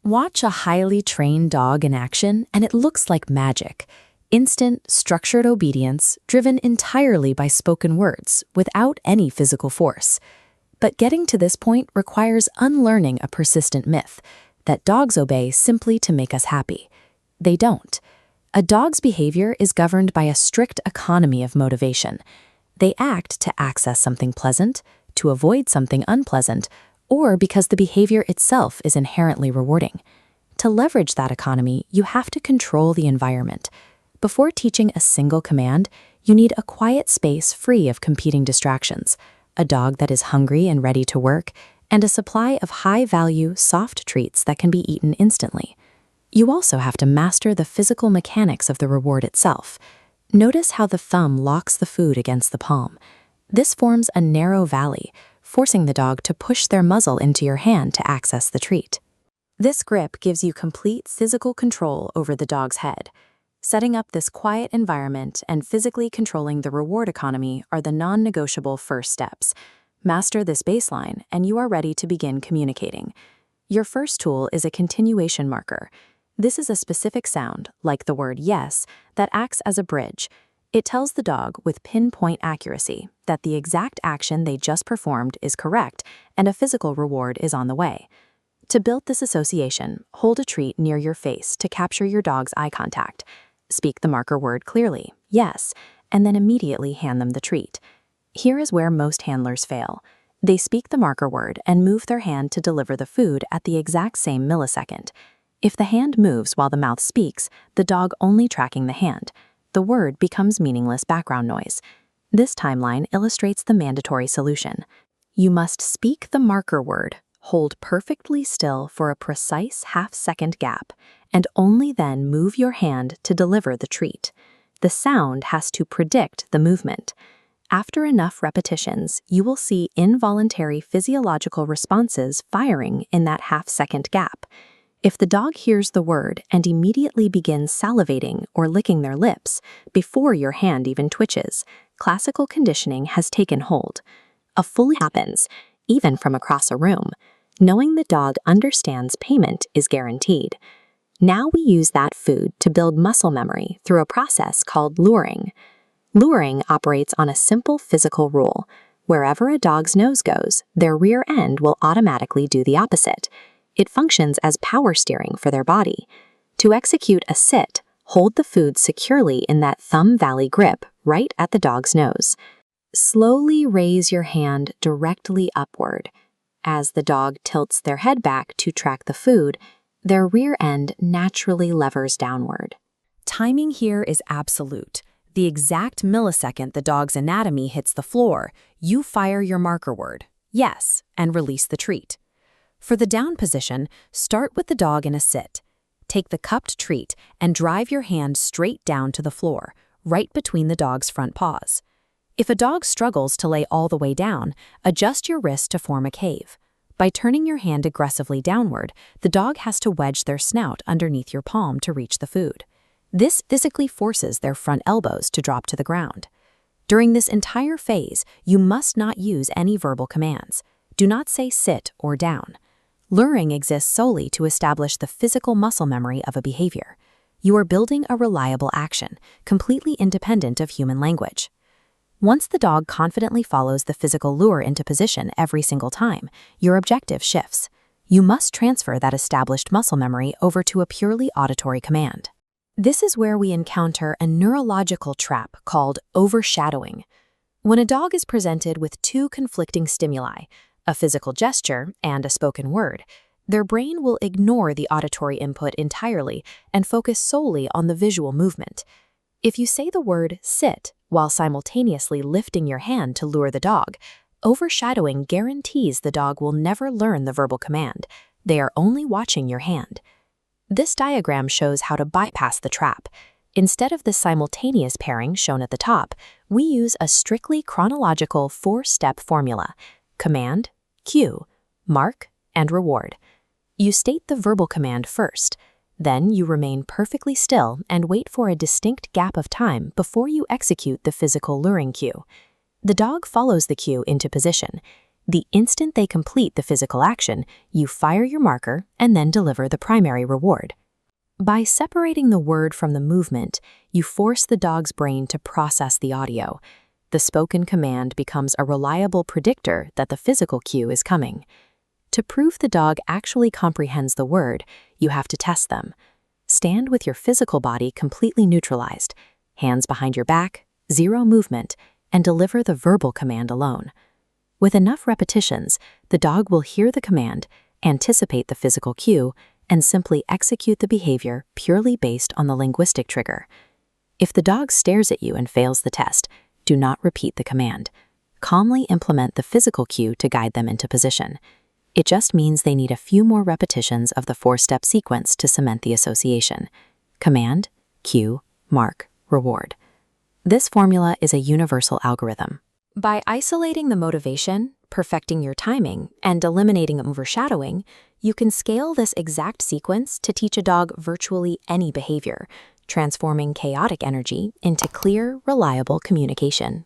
Watch a highly trained dog in action, and it looks like magic. Instant, structured obedience driven entirely by spoken words without any physical force. But getting to this point requires unlearning a persistent myth that dogs obey simply to make us happy. They don't. A dog's behavior is governed by a strict economy of motivation. They act to access something pleasant, to avoid something unpleasant, or because the behavior itself is inherently rewarding. To leverage that economy, you have to control the environment. Before teaching a single command, you need a quiet space free of competing distractions, a dog that is hungry and ready to work, and a supply of high-value, soft treats that can be eaten instantly. You also have to master the physical mechanics of the reward itself. Notice how the thumb locks the food against the palm. This forms a narrow valley, forcing the dog to push their muzzle into your hand to access the treat. This grip gives you complete physical control over the dog's head. Setting up this quiet environment and physically controlling the reward economy are the non-negotiable first steps. Master this baseline, and you are ready to begin communicating. Your first tool is a continuation marker. This is a specific sound, like the word yes, that acts as a bridge. It tells the dog with pinpoint accuracy that the exact action they just performed is correct and a physical reward is on the way. To build this association, hold a treat near your face to capture your dog's eye contact. Speak the marker word clearly, yes, and then immediately hand them the treat. Here is where most handlers fail. They speak the marker word and move their hand to deliver the food at the exact same millisecond. If the hand moves while the mouth speaks, the dog only tracking the hand. The word becomes meaningless background noise. This timeline illustrates the mandatory solution. You must speak the marker word, hold perfectly still for a precise half-second gap, and only then move your hand to deliver the treat. The sound has to predict the movement. After enough repetitions, you will see involuntary physiological responses firing in that half-second gap. If the dog hears the word and immediately begins salivating or licking their lips before your hand even twitches, classical conditioning has taken hold. A fully happens, even from across a room. Knowing the dog understands payment is guaranteed. Now we use that food to build muscle memory through a process called luring. Luring operates on a simple physical rule. Wherever a dog's nose goes, their rear end will automatically do the opposite. It functions as power steering for their body. To execute a sit, hold the food securely in that thumb valley grip right at the dog's nose. Slowly raise your hand directly upward. As the dog tilts their head back to track the food, their rear end naturally levers downward. Timing here is absolute. The exact millisecond the dog's anatomy hits the floor, you fire your marker word, yes, and release the treat. For the down position, start with the dog in a sit. Take the cupped treat and drive your hand straight down to the floor, right between the dog's front paws. If a dog struggles to lay all the way down, adjust your wrist to form a cave. By turning your hand aggressively downward, the dog has to wedge their snout underneath your palm to reach the food. This physically forces their front elbows to drop to the ground. During this entire phase, you must not use any verbal commands. Do not say sit or down. Luring exists solely to establish the physical muscle memory of a behavior. You are building a reliable action, completely independent of human language. Once the dog confidently follows the physical lure into position every single time, your objective shifts. You must transfer that established muscle memory over to a purely auditory command. This is where we encounter a neurological trap called overshadowing. When a dog is presented with two conflicting stimuli, a physical gesture and a spoken word, their brain will ignore the auditory input entirely and focus solely on the visual movement. If you say the word sit while simultaneously lifting your hand to lure the dog, overshadowing guarantees the dog will never learn the verbal command. They are only watching your hand. This diagram shows how to bypass the trap. Instead of the simultaneous pairing shown at the top, we use a strictly chronological four-step formula: command, cue, mark, and reward. You state the verbal command first. Then you remain perfectly still and wait for a distinct gap of time before you execute the physical luring cue. The dog follows the cue into position. The instant they complete the physical action, you fire your marker and then deliver the primary reward. By separating the word from the movement, you force the dog's brain to process the audio. The spoken command becomes a reliable predictor that the physical cue is coming. To prove the dog actually comprehends the word, you have to test them. Stand with your physical body completely neutralized, hands behind your back, zero movement, and deliver the verbal command alone. With enough repetitions, the dog will hear the command, anticipate the physical cue, and simply execute the behavior purely based on the linguistic trigger. If the dog stares at you and fails the test, do not repeat the command. Calmly implement the physical cue to guide them into position. It just means they need a few more repetitions of the 4-step sequence to cement the association. Command, cue, mark, reward. This formula is a universal algorithm. By isolating the motivation, perfecting your timing, and eliminating overshadowing, you can scale this exact sequence to teach a dog virtually any behavior, transforming chaotic energy into clear, reliable communication.